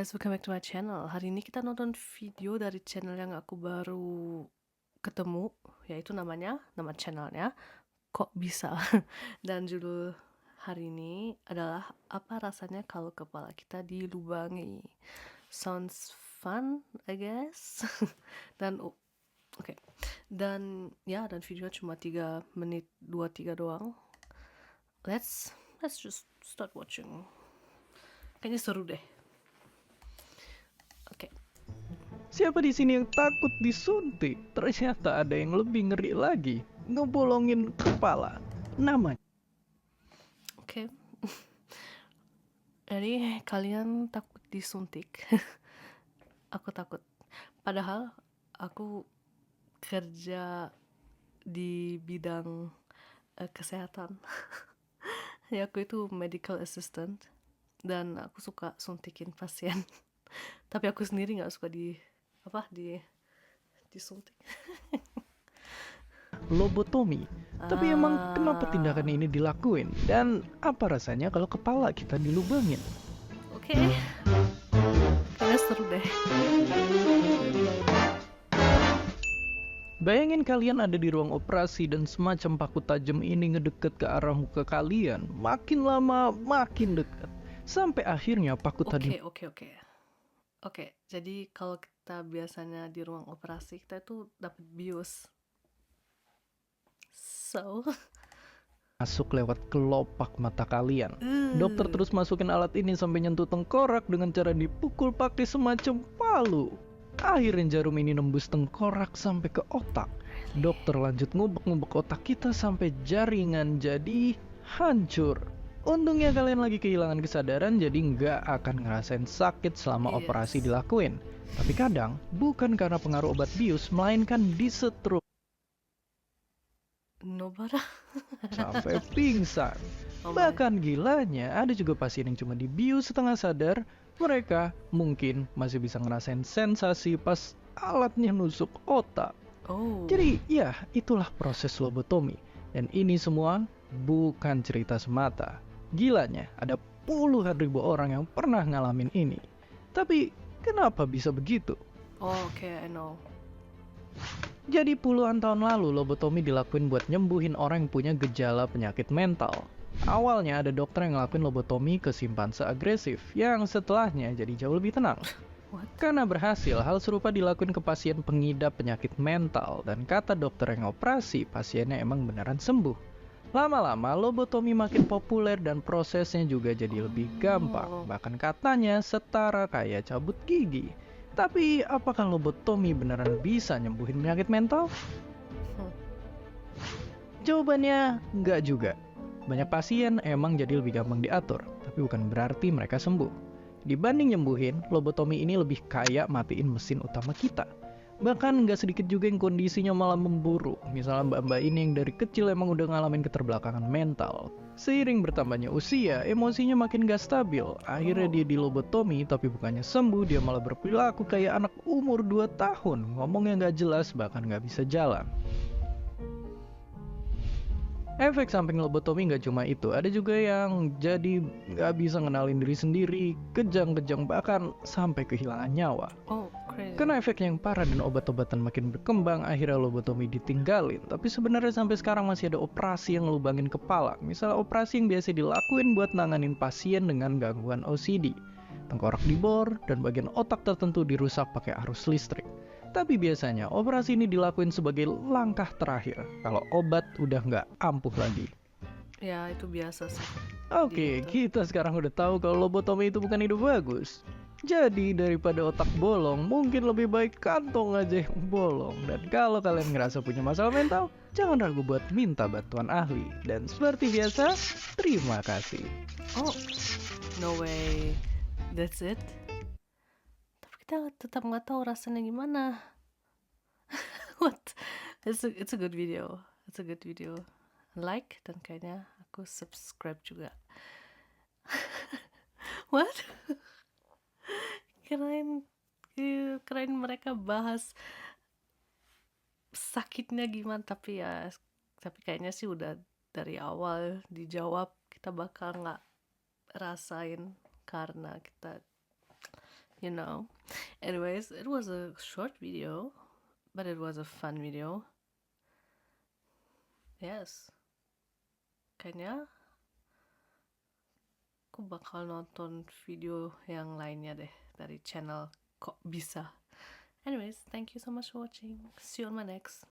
guys, welcome back to my channel. Hari ini kita nonton video dari channel yang aku baru ketemu, yaitu nama channelnya Kok Bisa. Dan judul hari ini adalah apa rasanya kalau kepala kita dilubangi. Sounds fun, I guess. Dan oke. Dan video cuma 3 menit 23 doang. Let's just start watching. Kayaknya seru deh. Oke. Siapa di sini yang takut disuntik? Ternyata ada yang lebih ngeri lagi, ngebolongin kepala. Namanya. Oke. Jadi kalian takut disuntik? Aku takut. Padahal aku kerja di bidang kesehatan. Ya, aku itu medical assistant dan aku suka suntikin pasien. Tapi aku sendiri nggak suka disuntik. Lobotomi. Tapi emang kenapa tindakan ini dilakuin? Dan apa rasanya kalau kepala kita dilubangin? Oke. Kayaknya seru deh. Bayangin kalian ada di ruang operasi dan semacam paku tajam ini ngedeket ke arah muka kalian. Makin lama makin dekat. Sampai akhirnya paku tadi. Oke, jadi kalau kita biasanya di ruang operasi, kita itu dapat bius. So, masuk lewat kelopak mata kalian. Dokter terus masukin alat ini sampai nyentuh tengkorak dengan cara dipukul pakai semacam palu. Akhirnya jarum ini nembus tengkorak sampai ke otak. Dokter lanjut ngubek-ngubek otak kita sampai jaringan jadi hancur. Untungnya kalian lagi kehilangan kesadaran, jadi nggak akan ngerasain sakit selama operasi dilakuin. Tapi kadang bukan karena pengaruh obat bius, melainkan disetrum sampai pingsan. Bahkan gilanya ada juga pasien yang cuma dibius setengah sadar. Mereka mungkin masih bisa ngerasain sensasi pas alatnya nusuk otak. Jadi ya, itulah proses lobotomi. Dan ini semua bukan cerita semata. Gilanya ada puluhan ribu orang yang pernah ngalamin ini. Tapi kenapa bisa begitu? Oke, I know. Jadi puluhan tahun lalu lobotomi dilakuin buat nyembuhin orang yang punya gejala penyakit mental. Awalnya ada dokter yang ngelakuin lobotomi ke simpanse agresif, yang setelahnya jadi jauh lebih tenang. Karena berhasil, hal serupa dilakuin ke pasien pengidap penyakit mental, dan kata dokter yang operasi, pasiennya emang beneran sembuh. Lama-lama lobotomi makin populer dan prosesnya juga jadi lebih gampang. Bahkan katanya setara kayak cabut gigi. Tapi apakah lobotomi beneran bisa nyembuhin penyakit mental? Jawabannya enggak juga. Banyak pasien emang jadi lebih gampang diatur, tapi bukan berarti mereka sembuh. Dibanding nyembuhin, lobotomi ini lebih kayak matiin mesin utama kita. Bahkan nggak sedikit juga yang kondisinya malah memburuk. Misalnya mbak-mbak ini yang dari kecil emang udah ngalamin keterbelakangan mental. Seiring bertambahnya usia, emosinya makin gak stabil. Akhirnya dia dilobotomi, tapi bukannya sembuh, dia malah berperilaku kayak anak umur 2 tahun. Ngomongnya nggak jelas, bahkan nggak bisa jalan. Efek samping lobotomi nggak cuma itu, ada juga yang jadi nggak bisa ngenalin diri sendiri, kejang-kejang, bahkan sampai kehilangan nyawa. Karena efeknya yang parah dan obat-obatan makin berkembang, akhirnya lobotomi ditinggalin. Tapi sebenarnya sampai sekarang masih ada operasi yang ngelubangin kepala. Misalnya operasi yang biasa dilakuin buat nanganin pasien dengan gangguan OCD. Tengkorak dibor dan bagian otak tertentu dirusak pakai arus listrik. Tapi biasanya operasi ini dilakuin sebagai langkah terakhir kalau obat udah nggak ampuh lagi. Ya, itu biasa sih. Oke, kita sekarang udah tahu kalau lobotomi itu bukan ide bagus. Jadi daripada otak bolong, mungkin lebih baik kantong aja yang bolong. Dan kalau kalian ngerasa punya masalah mental, jangan ragu buat minta bantuan ahli. Dan seperti biasa, terima kasih. Oh, no way. That's it? Tapi kita tetap nggak tahu rasanya gimana. What? It's a good video. It's a good video. Like dan kayaknya aku subscribe juga. What? Keren mereka bahas sakitnya gimana, tapi kayaknya sih udah dari awal dijawab kita bakal nggak rasain karena kita you know. Anyways, it was a short video, but it was a fun video. Yes, kayaknya aku bakal nonton video yang lainnya deh dari channel Kok Bisa. Anyways, thank you so much for watching. See you on my next.